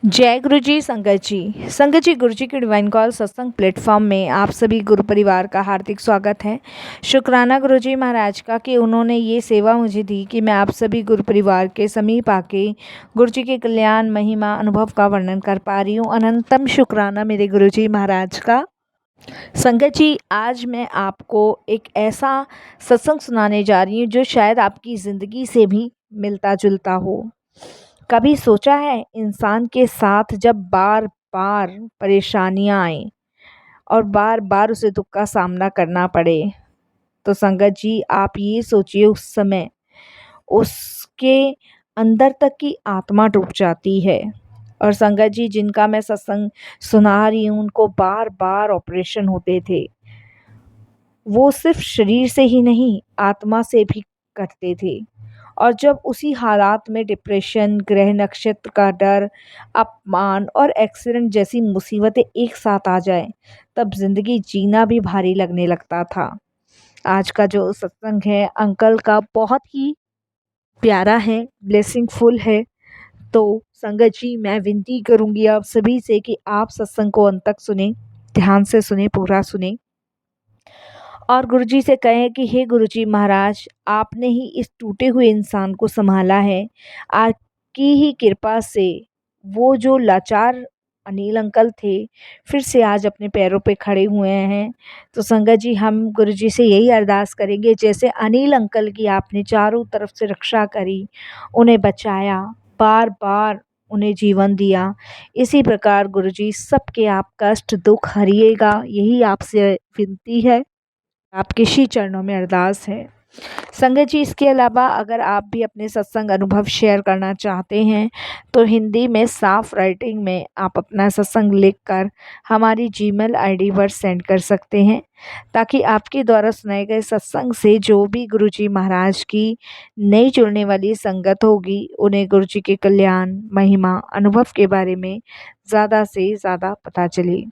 जय गुरु जी संगत जी। संगत जी, गुरु जी के डिवाइन कॉल सत्संग प्लेटफॉर्म में आप सभी गुरु परिवार का हार्दिक स्वागत है। शुक्राना गुरु जी महाराज का कि उन्होंने ये सेवा मुझे दी कि मैं आप सभी गुरु परिवार के समीप आके गुरु जी के कल्याण महिमा अनुभव का वर्णन कर पा रही हूँ। अनंतम शुक्राना मेरे गुरु जी महाराज का। संगत जी, आज मैं आपको एक ऐसा सत्संग सुनाने जा रही हूँ जो शायद आपकी ज़िंदगी से भी मिलता जुलता हो। कभी सोचा है इंसान के साथ जब बार बार परेशानियां आए और बार बार उसे दुख का सामना करना पड़े, तो संगत जी आप ये सोचिए उस समय उसके अंदर तक की आत्मा डूब जाती है। और संगत जी, जिनका मैं सत्संग सुना रही हूँ उनको बार बार ऑपरेशन होते थे। वो सिर्फ शरीर से ही नहीं, आत्मा से भी करते थे। और जब उसी हालात में डिप्रेशन, ग्रह नक्षत्र का डर, अपमान और एक्सीडेंट जैसी मुसीबतें एक साथ आ जाए, तब जिंदगी जीना भी भारी लगने लगता था। आज का जो सत्संग है अंकल का बहुत ही प्यारा है, ब्लेसिंगफुल है। तो संगत जी, मैं विनती करूंगी आप सभी से कि आप सत्संग को अंत तक सुने, ध्यान से सुने, पूरा सुने और गुरुजी से कहें कि हे गुरुजी महाराज, आपने ही इस टूटे हुए इंसान को संभाला है। आपकी ही कृपा से वो जो लाचार अनिल अंकल थे, फिर से आज अपने पैरों पे खड़े हुए हैं। तो संगत जी, हम गुरुजी से यही अरदास करेंगे, जैसे अनिल अंकल की आपने चारों तरफ से रक्षा करी, उन्हें बचाया, बार बार उन्हें जीवन दिया, इसी प्रकार गुरुजी सबके आप कष्ट दुख हरिएगा, यही आपसे विनती है, आपके श्री चरणों में अरदास है। संगत जी, इसके अलावा अगर आप भी अपने सत्संग अनुभव शेयर करना चाहते हैं तो हिंदी में साफ राइटिंग में आप अपना सत्संग लिखकर हमारी जीमेल आईडी पर सेंड कर सकते हैं, ताकि आपके द्वारा सुनाए गए सत्संग से जो भी गुरुजी महाराज की नई जुड़ने वाली संगत होगी उन्हें गुरुजी के कल्याण महिमा अनुभव के बारे में ज़्यादा से ज़्यादा पता चले।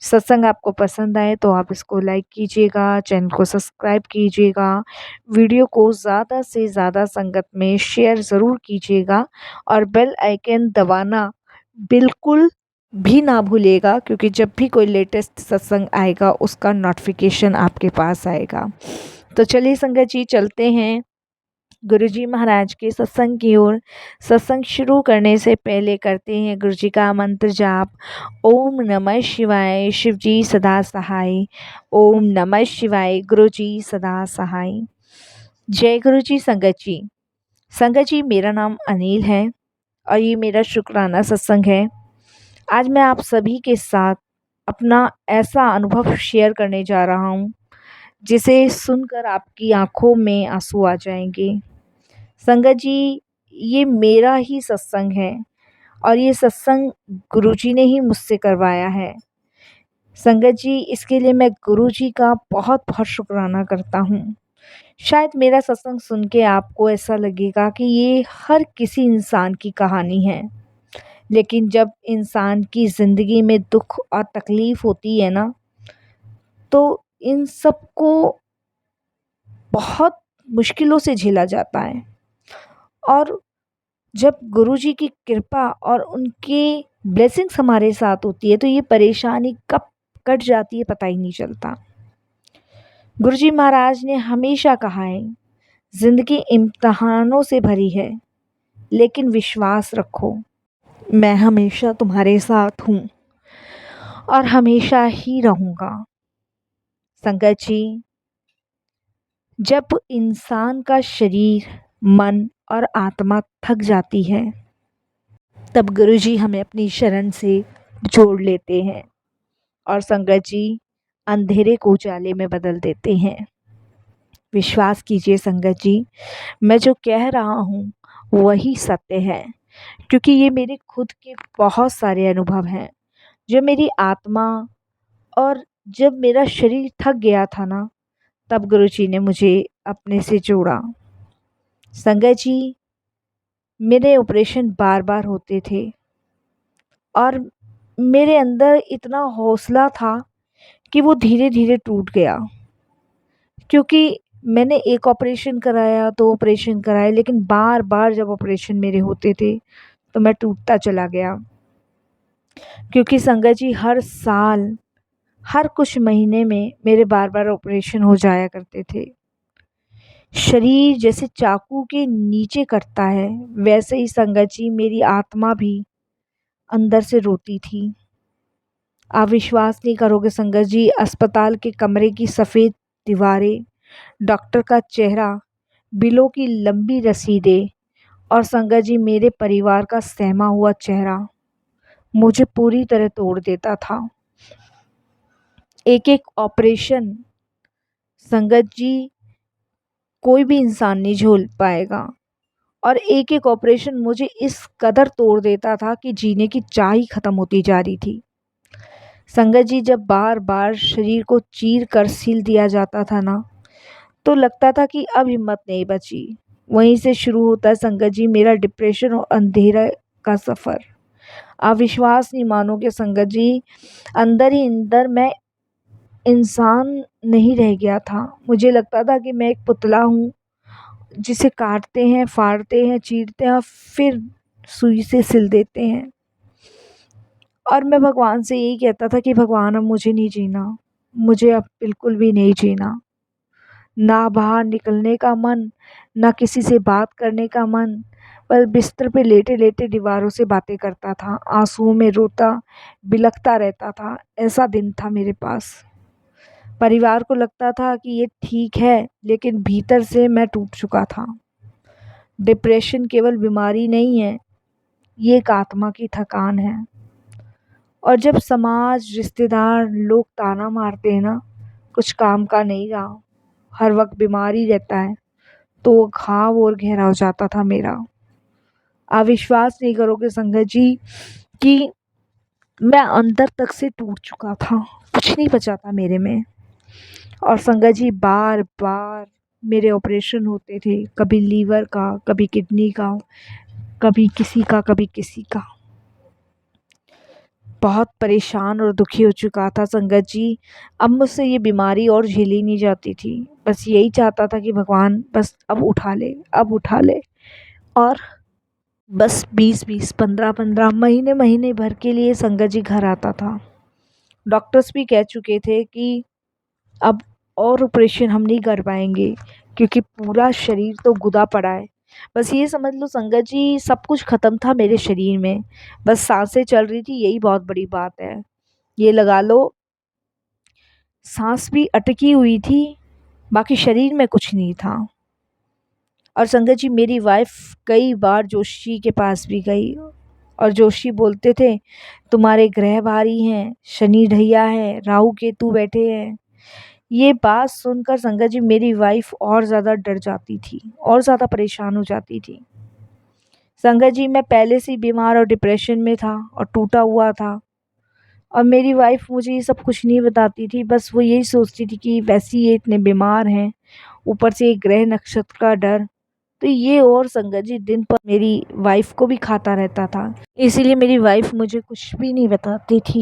सत्संग आपको पसंद आए तो आप इसको लाइक कीजिएगा, चैनल को सब्सक्राइब कीजिएगा, वीडियो को ज़्यादा से ज़्यादा संगत में शेयर ज़रूर कीजिएगा और बेल आइकन दबाना बिल्कुल भी ना भूलिएगा, क्योंकि जब भी कोई लेटेस्ट सत्संग आएगा उसका नोटिफिकेशन आपके पास आएगा। तो चलिए संगत जी, चलते हैं गुरुजी महाराज के सत्संग की ओर। सत्संग शुरू करने से पहले करते हैं गुरुजी का मंत्र जाप। ओम नमः शिवाय, शिवजी सदा सहाय। ओम नमः शिवाय, गुरुजी सदा सहाय। जय गुरुजी संगत जी। संगत जी, मेरा नाम अनिल है और ये मेरा शुक्राना सत्संग है। आज मैं आप सभी के साथ अपना ऐसा अनुभव शेयर करने जा रहा हूँ जिसे सुनकर आपकी आंखों में आंसू आ जाएंगे। संगत जी, ये मेरा ही सत्संग है और ये सत्संग गुरुजी ने ही मुझसे करवाया है। संगत जी, इसके लिए मैं गुरुजी का बहुत बहुत शुक्राना करता हूँ। शायद मेरा सत्संग सुन के आपको ऐसा लगेगा कि ये हर किसी इंसान की कहानी है, लेकिन जब इंसान की ज़िंदगी में दुख और तकलीफ़ होती है ना, तो इन सबको बहुत मुश्किलों से झेला जाता है। और जब गुरुजी की कृपा और उनकी ब्लेसिंग्स हमारे साथ होती है तो ये परेशानी कब कट जाती है पता ही नहीं चलता। गुरुजी महाराज ने हमेशा कहा है, ज़िंदगी इम्तहानों से भरी है, लेकिन विश्वास रखो, मैं हमेशा तुम्हारे साथ हूँ और हमेशा ही रहूँगा। संगत जी, जब इंसान का शरीर, मन और आत्मा थक जाती है, तब गुरुजी हमें अपनी शरण से जोड़ लेते हैं और संगत जी अंधेरे को उजाले में बदल देते हैं। विश्वास कीजिए संगत जी, मैं जो कह रहा हूँ वही सत्य है, क्योंकि ये मेरे खुद के बहुत सारे अनुभव हैं जो मेरी आत्मा, और जब मेरा शरीर थक गया था ना, तब गुरुजी ने मुझे अपने से जोड़ा। संगत जी, मेरे ऑपरेशन बार बार होते थे और मेरे अंदर इतना हौसला था कि वो धीरे धीरे टूट गया, क्योंकि मैंने एक ऑपरेशन कराया, दो ऑपरेशन कराए, लेकिन बार बार जब ऑपरेशन मेरे होते थे तो मैं टूटता चला गया। क्योंकि संगत जी हर साल, हर कुछ महीने में मेरे बार बार ऑपरेशन हो जाया करते थे। शरीर जैसे चाकू के नीचे कटता है, वैसे ही संगत जी मेरी आत्मा भी अंदर से रोती थी। आप विश्वास नहीं करोगे संगत जी, अस्पताल के कमरे की सफ़ेद दीवारें, डॉक्टर का चेहरा, बिलों की लंबी रसीदें और संगत जी मेरे परिवार का सहमा हुआ चेहरा मुझे पूरी तरह तोड़ देता था। एक एक ऑपरेशन संगत जी कोई भी इंसान नहीं झेल पाएगा, और एक एक ऑपरेशन मुझे इस कदर तोड़ देता था कि जीने की चाह ही खत्म होती जा रही थी। संगत जी जब बार बार शरीर को चीर कर सील दिया जाता था ना, तो लगता था कि अब हिम्मत नहीं बची। वहीं से शुरू होता है संगत जी मेरा डिप्रेशन और अंधेरा का सफ़र। आप विश्वास नहीं मानोगे संगत जी, अंदर ही अंदर मैं इंसान नहीं रह गया था। मुझे लगता था कि मैं एक पुतला हूँ जिसे काटते हैं, फाड़ते हैं, चीरते हैं और फिर सुई से सिल देते हैं। और मैं भगवान से यही कहता था कि भगवान अब मुझे नहीं जीना, मुझे अब बिल्कुल भी नहीं जीना। ना बाहर निकलने का मन, ना किसी से बात करने का मन, बस बिस्तर पे लेटे लेटे दीवारों से बातें करता था, आंसुओं में रोता बिलखता रहता था। ऐसा दिन था मेरे पास। परिवार को लगता था कि ये ठीक है, लेकिन भीतर से मैं टूट चुका था। डिप्रेशन केवल बीमारी नहीं है, ये एक आत्मा की थकान है। और जब समाज, रिश्तेदार, लोग ताना मारते हैं ना, कुछ काम का नहीं रहा, हर वक्त बीमारी रहता है, तो वो घाव और गहरा हो जाता था मेरा। आप विश्वास नहीं करोगे संगत जी कि मैं अंदर तक से टूट चुका था, कुछ नहीं बचा था मेरे में। और संगत जी बार बार मेरे ऑपरेशन होते थे, कभी लीवर का, कभी किडनी का, कभी किसी का, कभी किसी का। बहुत परेशान और दुखी हो चुका था संगत जी। अब मुझसे ये बीमारी और झेली नहीं जाती थी। बस यही चाहता था कि भगवान बस अब उठा ले, अब उठा ले। और बस 20-20, 15-15 महीने महीने भर के लिए संगत जी घर आता था। डॉक्टर्स भी कह चुके थे कि अब और ऑपरेशन हम नहीं कर पाएंगे, क्योंकि पूरा शरीर तो गुदा पड़ा है। बस ये समझ लो संगत जी, सब कुछ ख़त्म था मेरे शरीर में, बस सांसें चल रही थी, यही बहुत बड़ी बात है। ये लगा लो, सांस भी अटकी हुई थी, बाकी शरीर में कुछ नहीं था। और संगत जी मेरी वाइफ कई बार जोशी के पास भी गई, और जोशी बोलते थे तुम्हारे ग्रह भारी हैं, शनि ढैया है, राहु केतु बैठे हैं। ये बात सुनकर संगत जी मेरी वाइफ और ज़्यादा डर जाती थी, और ज़्यादा परेशान हो जाती थी। संगत जी मैं पहले से ही बीमार और डिप्रेशन में था और टूटा हुआ था, और मेरी वाइफ मुझे ये सब कुछ नहीं बताती थी। बस वो यही सोचती थी कि वैसे ही ये इतने बीमार हैं, ऊपर से एक ग्रह नक्षत्र का डर, तो ये और संगत जी दिन पर मेरी वाइफ को भी खाता रहता था। इसीलिए मेरी वाइफ मुझे कुछ भी नहीं बताती थी।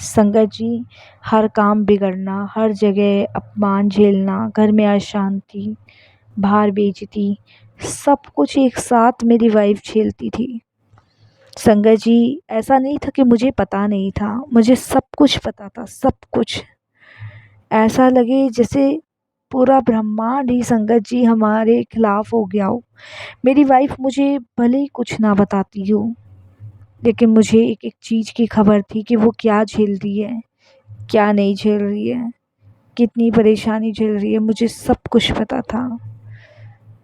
संगत जी हर काम बिगड़ना, हर जगह अपमान झेलना, घर में अशांति, बाहर बेइज्जती, सब कुछ एक साथ मेरी वाइफ झेलती थी। संगत जी ऐसा नहीं था कि मुझे पता नहीं था, मुझे सब कुछ पता था, सब कुछ। ऐसा लगे जैसे पूरा ब्रह्मांड ही संगत जी हमारे खिलाफ हो गया हो। मेरी वाइफ मुझे भले ही कुछ ना बताती हो, लेकिन मुझे एक एक चीज़ की खबर थी कि वो क्या झेल रही है, क्या नहीं झेल रही है, कितनी परेशानी झेल रही है, मुझे सब कुछ पता था।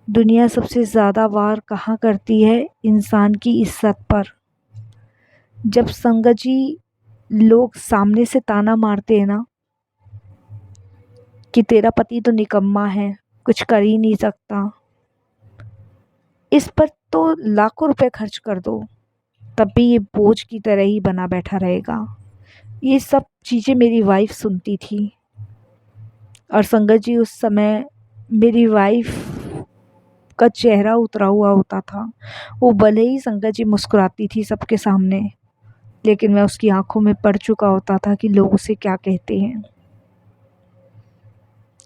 दुनिया सबसे ज़्यादा वार कहाँ करती है? इंसान की इज्जत पर। जब संगत जी लोग सामने से ताना मारते हैं ना कि तेरा पति तो निकम्मा है, कुछ कर ही नहीं सकता, इस पर तो लाखों रुपए खर्च कर दो, तब भी ये बोझ की तरह ही बना बैठा रहेगा। ये सब चीज़ें मेरी वाइफ सुनती थी। और संगत जी उस समय मेरी वाइफ का चेहरा उतरा हुआ होता था। वो भले ही संगत जी मुस्कुराती थी सबके सामने, लेकिन मैं उसकी आंखों में पड़ चुका होता था कि लोग उसे क्या कहते हैं।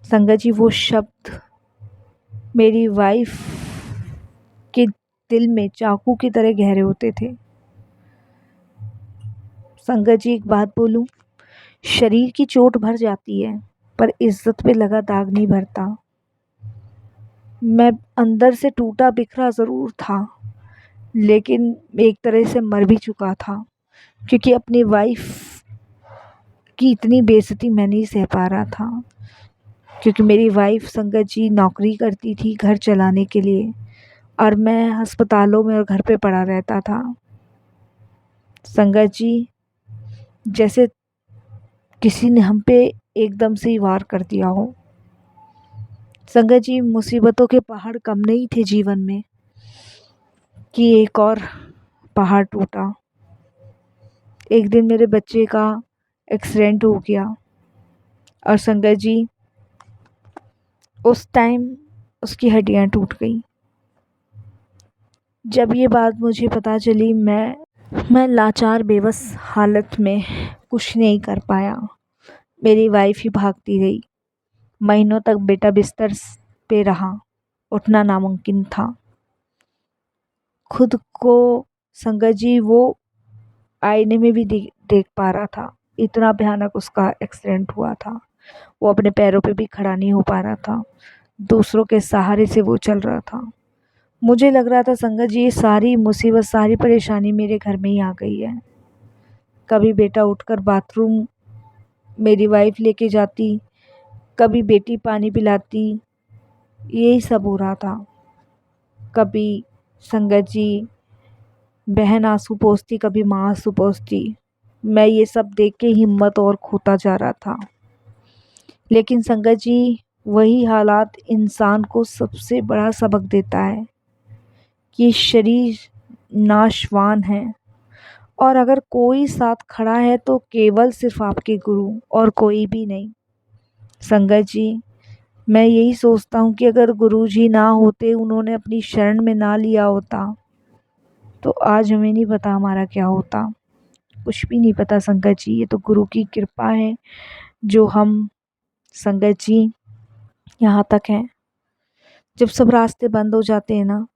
संगत जी वो शब्द मेरी वाइफ के दिल में चाकू की तरह गहरे होते थे। संगत जी, एक बात बोलूं, शरीर की चोट भर जाती है पर इज्जत पे लगा दाग नहीं भरता। मैं अंदर से टूटा बिखरा ज़रूर था, लेकिन एक तरह से मर भी चुका था, क्योंकि अपनी वाइफ की इतनी बेइज्जती मैं नहीं सह पा रहा था। क्योंकि मेरी वाइफ संगत जी नौकरी करती थी घर चलाने के लिए, और मैं अस्पतालों में और घर पे पड़ा रहता था। संगत जी, जैसे किसी ने हम पे एकदम से ही वार कर दिया हो। संगत जी, मुसीबतों के पहाड़ कम नहीं थे जीवन में कि एक और पहाड़ टूटा। एक दिन मेरे बच्चे का एक्सीडेंट हो गया, और संगत जी उस टाइम उसकी हड्डियां टूट गई। जब ये बात मुझे पता चली, मैं लाचार बेबस हालत में कुछ नहीं कर पाया। मेरी वाइफ ही भागती रही। महीनों तक बेटा बिस्तर पे रहा, उठना नामुमकिन था। खुद को संगत जी वो आईने में भी देख पा रहा था, इतना भयानक उसका एक्सीडेंट हुआ था। वो अपने पैरों पे भी खड़ा नहीं हो पा रहा था, दूसरों के सहारे से वो चल रहा था। मुझे लग रहा था संगत जी, ये सारी मुसीबत, सारी परेशानी मेरे घर में ही आ गई है। कभी बेटा उठकर बाथरूम मेरी वाइफ लेके जाती, कभी बेटी पानी पिलाती, यही सब हो रहा था। कभी संगत जी बहन आंसू पोंछती, कभी माँ आंसू पोंछती। मैं ये सब देख के हिम्मत और खोता जा रहा था। लेकिन संगत जी, वही हालात इंसान को सबसे बड़ा सबक देता है कि शरीर नाशवान है, और अगर कोई साथ खड़ा है तो केवल सिर्फ आपके गुरु, और कोई भी नहीं। संगत जी, मैं यही सोचता हूँ कि अगर गुरु जी ना होते, उन्होंने अपनी शरण में ना लिया होता, तो आज हमें नहीं पता हमारा क्या होता। कुछ भी नहीं पता संगत जी, ये तो गुरु की कृपा है जो हम संगत जी यहाँ तक हैं। जब सब रास्ते बंद हो जाते हैं ना,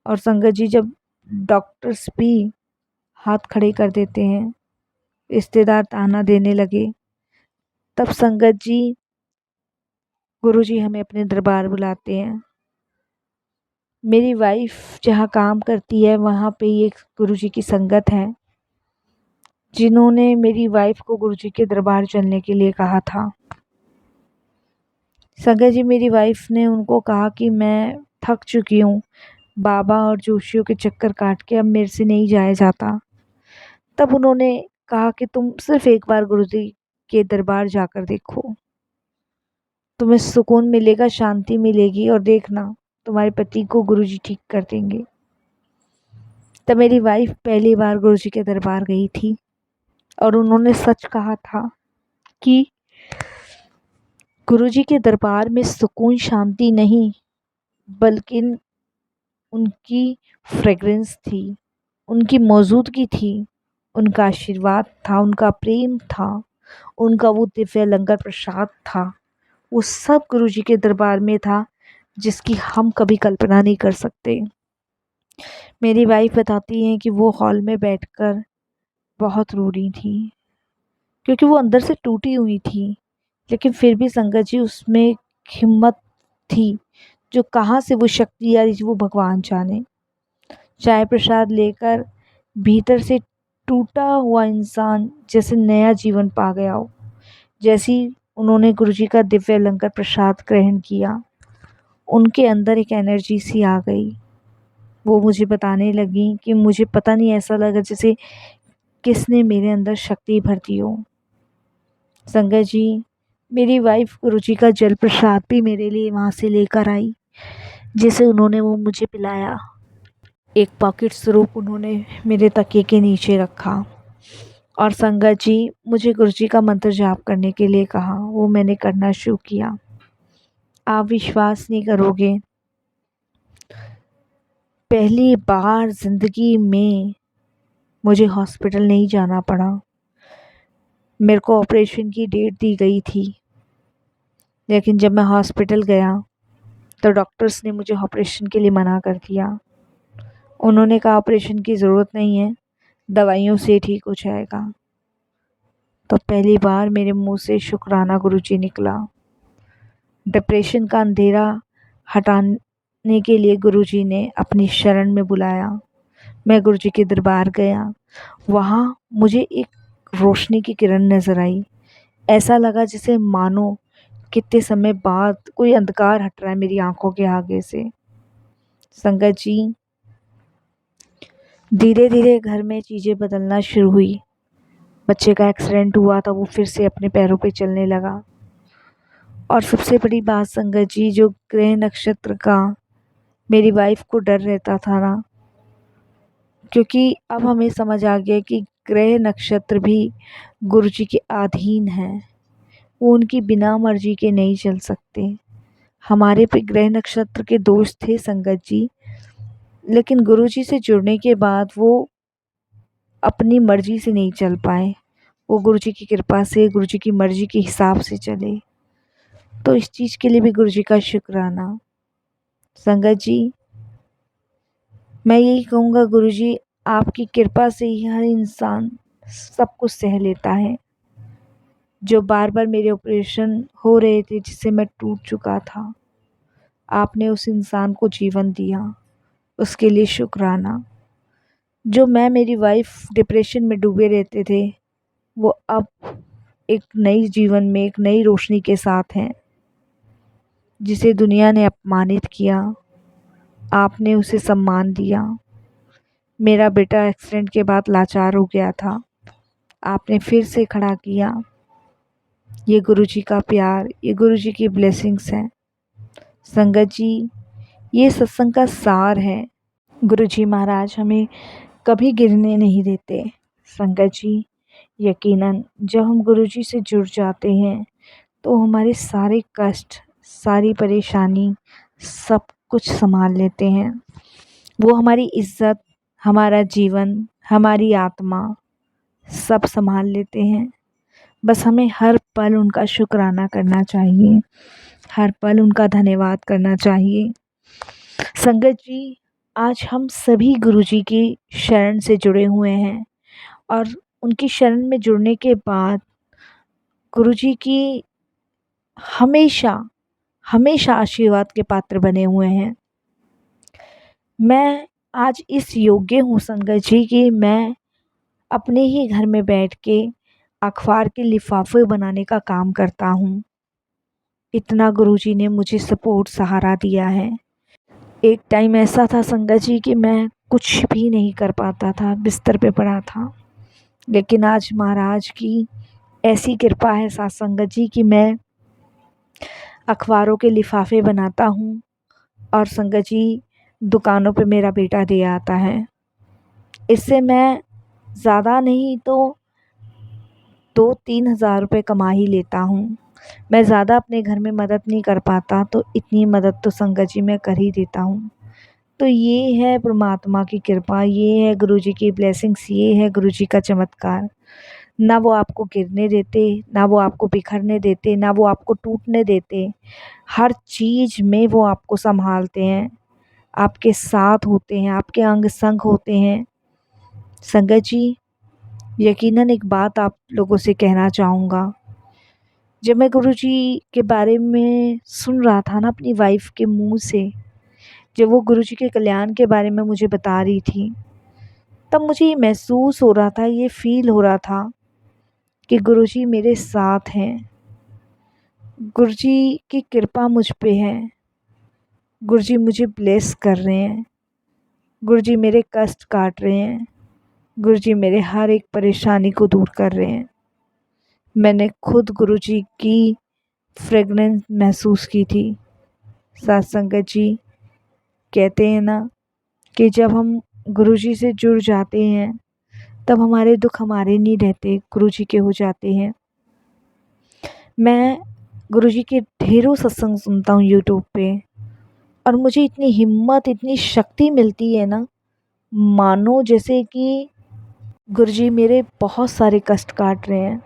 और संगत जी जब डॉक्टर्स भी हाथ खड़े कर देते हैं, रिश्तेदार ताना देने लगे, तब संगत जी गुरु जी हमें अपने दरबार बुलाते हैं। मेरी वाइफ जहाँ काम करती है, वहाँ पे ही एक गुरु जी की संगत है, जिन्होंने मेरी वाइफ को गुरु जी के दरबार चलने के लिए कहा था। संगत जी, मेरी वाइफ ने उनको कहा कि मैं थक चुकी हूँ, बाबा और जोशियों के चक्कर काट के अब मेरे से नहीं जाया जाता। तब उन्होंने कहा कि तुम सिर्फ एक बार गुरु जी के दरबार जाकर देखो, तुम्हें सुकून मिलेगा, शांति मिलेगी, और देखना तुम्हारे पति को गुरु जी ठीक कर देंगे। तब मेरी वाइफ पहली बार गुरु जी के दरबार गई थी, और उन्होंने सच कहा था कि गुरु जी के दरबार में सुकून शांति नहीं, बल्कि उनकी फ्रेग्रेंस थी, उनकी मौजूदगी थी, उनका आशीर्वाद था, उनका प्रेम था, उनका वो दिव्य लंगर प्रसाद था। वो सब गुरु जी के दरबार में था, जिसकी हम कभी कल्पना नहीं कर सकते। मेरी वाइफ बताती हैं कि वो हॉल में बैठकर बहुत रो रही थी, क्योंकि वो अंदर से टूटी हुई थी। लेकिन फिर भी संगत जी, उसमें हिम्मत थी, जो कहाँ से वो शक्ति आ रही थी वो भगवान जाने। चाय प्रसाद लेकर भीतर से टूटा हुआ इंसान जैसे नया जीवन पा गया हो। जैसी उन्होंने गुरुजी का दिव्य लंगर प्रसाद ग्रहण किया, उनके अंदर एक एनर्जी सी आ गई। वो मुझे बताने लगी कि मुझे पता नहीं, ऐसा लगा जैसे किसने मेरे अंदर शक्ति भर दी हो। संगत जी, मेरी वाइफ गुरुजी का जल प्रसाद भी मेरे लिए वहाँ से लेकर आई, जिसे उन्होंने वो मुझे पिलाया। एक पॉकेट स्वरूप उन्होंने मेरे तकिए के नीचे रखा, और संगत जी मुझे गुरुजी का मंत्र जाप करने के लिए कहा। वो मैंने करना शुरू किया। आप विश्वास नहीं करोगे, पहली बार ज़िंदगी में मुझे हॉस्पिटल नहीं जाना पड़ा। मेरे को ऑपरेशन की डेट दी गई थी, लेकिन जब मैं हॉस्पिटल गया तो डॉक्टर्स ने मुझे ऑपरेशन के लिए मना कर दिया। उन्होंने कहा ऑपरेशन की ज़रूरत नहीं है, दवाइयों से ठीक हो जाएगा। तो पहली बार मेरे मुंह से शुक्राना गुरुजी निकला। डिप्रेशन का अंधेरा हटाने के लिए गुरुजी ने अपनी शरण में बुलाया। मैं गुरुजी के दरबार गया। वहाँ मुझे एक रोशनी की किरण नज़र आई। ऐसा लगा जैसे मानो कितने समय बाद कोई अंधकार हट रहा है मेरी आंखों के आगे से। संगत जी, धीरे धीरे घर में चीज़ें बदलना शुरू हुई। बच्चे का एक्सीडेंट हुआ था, वो फिर से अपने पैरों पे चलने लगा। और सबसे बड़ी बात संगत जी, जो ग्रह नक्षत्र का मेरी वाइफ को डर रहता था ना, क्योंकि अब हमें समझ आ गया कि ग्रह नक्षत्र भी गुरुजी के अधीन हैं। वो उनकी बिना मर्जी के नहीं चल सकते। हमारे पे ग्रह नक्षत्र के दोष थे संगत जी, लेकिन गुरुजी से जुड़ने के बाद वो अपनी मर्जी से नहीं चल पाए। वो गुरुजी की कृपा से, गुरुजी की मर्जी के हिसाब से चले। तो इस चीज़ के लिए भी गुरुजी का शुक्राना। संगत जी, मैं यही कहूँगा गुरुजी, आपकी कृपा से ही हर इंसान सब कुछ सह लेता है। जो बार बार मेरे ऑपरेशन हो रहे थे, जिससे मैं टूट चुका था, आपने उस इंसान को जीवन दिया, उसके लिए शुक्राना। जो मैं मेरी वाइफ डिप्रेशन में डूबे रहते थे, वो अब एक नई जीवन में एक नई रोशनी के साथ हैं। जिसे दुनिया ने अपमानित किया, आपने उसे सम्मान दिया। मेरा बेटा एक्सीडेंट के बाद लाचार हो गया था, आपने फिर से खड़ा किया। ये गुरुजी का प्यार, ये गुरुजी की ब्लेसिंग्स हैं। संगत जी, ये सत्संग का सार है। गुरुजी महाराज हमें कभी गिरने नहीं देते। संगत जी, यकीनन जब हम गुरुजी से जुड़ जाते हैं तो हमारे सारे कष्ट, सारी परेशानी, सब कुछ संभाल लेते हैं। वो हमारी इज्जत, हमारा जीवन, हमारी आत्मा सब संभाल लेते हैं। बस हमें हर पल उनका शुक्राना करना चाहिए, हर पल उनका धन्यवाद करना चाहिए। संगत जी, आज हम सभी गुरुजी की शरण से जुड़े हुए हैं और उनकी शरण में जुड़ने के बाद गुरुजी की हमेशा हमेशा आशीर्वाद के पात्र बने हुए हैं। मैं आज इस योग्य हूँ संगत जी कि मैं अपने ही घर में बैठ के अखबार के लिफाफे बनाने का काम करता हूँ। इतना गुरुजी ने मुझे सपोर्ट, सहारा दिया है। एक टाइम ऐसा था संगत जी कि मैं कुछ भी नहीं कर पाता था, बिस्तर पे पड़ा था। लेकिन आज महाराज की ऐसी कृपा है साथ संगत जी कि मैं अखबारों के लिफाफे बनाता हूँ और संगत जी दुकानों पे मेरा बेटा दे आता है। इससे मैं ज़्यादा नहीं तो 2-3 हज़ार रुपये कमा ही लेता हूँ। मैं ज़्यादा अपने घर में मदद नहीं कर पाता, तो इतनी मदद तो संगत जी मैं कर ही देता हूँ। तो ये है परमात्मा की कृपा, ये है गुरुजी की ब्लेसिंग्स, ये है गुरुजी का चमत्कार। ना वो आपको गिरने देते, ना वो आपको बिखरने देते, ना वो आपको टूटने देते। हर चीज़ में वो आपको संभालते हैं, आपके साथ होते हैं, आपके अंग संग होते हैं। संगत जी, यकीनन एक बात आप लोगों से कहना चाहूँगा। जब मैं गुरुजी के बारे में सुन रहा था ना अपनी वाइफ के मुंह से, जब वो गुरुजी के कल्याण के बारे में मुझे बता रही थी, तब मुझे ये महसूस हो रहा था, ये फील हो रहा था कि गुरुजी मेरे साथ हैं। गुरुजी की कृपा मुझ पे है। गुरुजी मुझे ब्लेस कर रहे हैं। गुरुजी मेरे कष्ट काट रहे हैं। गुरुजी मेरे हर एक परेशानी को दूर कर रहे हैं। मैंने खुद गुरुजी की फ्रेगनेंस महसूस की थी। साथ संगत जी, कहते हैं ना कि जब हम गुरुजी से जुड़ जाते हैं तब हमारे दुख हमारे नहीं रहते, गुरुजी के हो जाते हैं। मैं गुरुजी के ढेरों सत्संग सुनता हूँ यूट्यूब पे, और मुझे इतनी हिम्मत, इतनी शक्ति मिलती है ना, मानो जैसे कि गुरुजी मेरे बहुत सारे कष्ट काट रहे हैं।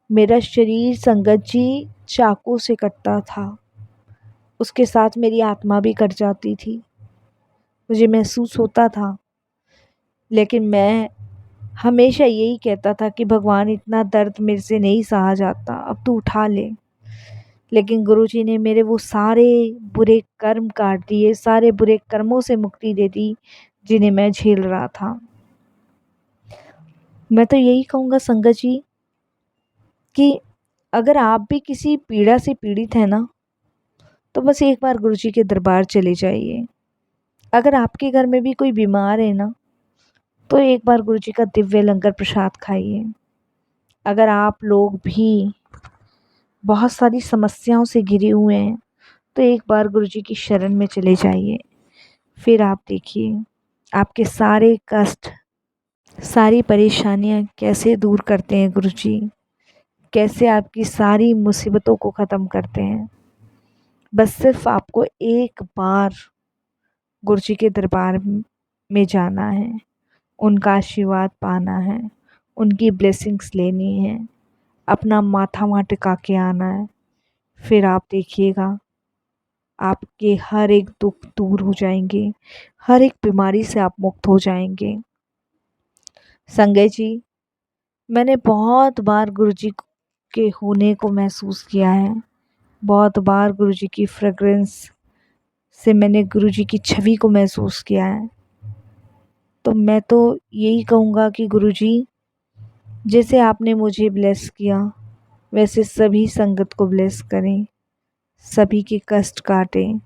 मेरा शरीर संगत जी चाकू से कटता था, उसके साथ मेरी आत्मा भी कट जाती थी, मुझे महसूस होता था। लेकिन मैं हमेशा यही कहता था कि भगवान इतना दर्द मेरे से नहीं सहा जाता, अब तू उठा ले। लेकिन गुरुजी ने मेरे वो सारे बुरे कर्म काट दिए, सारे बुरे कर्मों से मुक्ति दे दी जिन्हें मैं झेल रहा था। मैं तो यही कहूँगा संगत जी कि अगर आप भी किसी पीड़ा से पीड़ित हैं ना, तो बस एक बार गुरुजी के दरबार चले जाइए। अगर आपके घर में भी कोई बीमार है ना, तो एक बार गुरुजी का दिव्य लंगर प्रसाद खाइए। अगर आप लोग भी बहुत सारी समस्याओं से घिरे हुए हैं, तो एक बार गुरुजी की शरण में चले जाइए। फिर आप देखिए आपके सारे कष्ट, सारी परेशानियां कैसे दूर करते हैं गुरुजी, कैसे आपकी सारी मुसीबतों को ख़त्म करते हैं। बस सिर्फ आपको एक बार गुरुजी के दरबार में जाना है, उनका आशीर्वाद पाना है, उनकी ब्लेसिंग्स लेनी है, अपना माथा वहाँ टिका के आना है। फिर आप देखिएगा आपके हर एक दुख दूर हो जाएंगे, हर एक बीमारी से आप मुक्त हो जाएंगे। संगय जी, मैंने बहुत बार गुरुजी के होने को महसूस किया है। बहुत बार गुरुजी की फ्रेग्रेंस से मैंने गुरुजी की छवि को महसूस किया है। तो मैं तो यही कहूँगा कि गुरुजी, जैसे आपने मुझे ब्लेस किया, वैसे सभी संगत को ब्लेस करें, सभी के कष्ट काटें,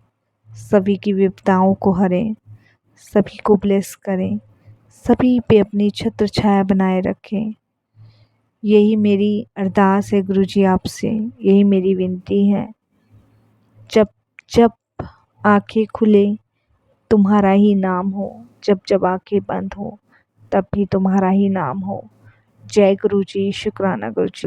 सभी की विपदाओं को हरें, सभी को ब्लेस करें, सभी पे अपनी छत्र छाया बनाए रखें। यही मेरी अरदास है गुरुजी आपसे, यही मेरी विनती है। जब जब आंखें खुले तुम्हारा ही नाम हो, जब जब आंखें बंद हो तब भी तुम्हारा ही नाम हो। जय गुरुजी, शुक्राना गुरुजी।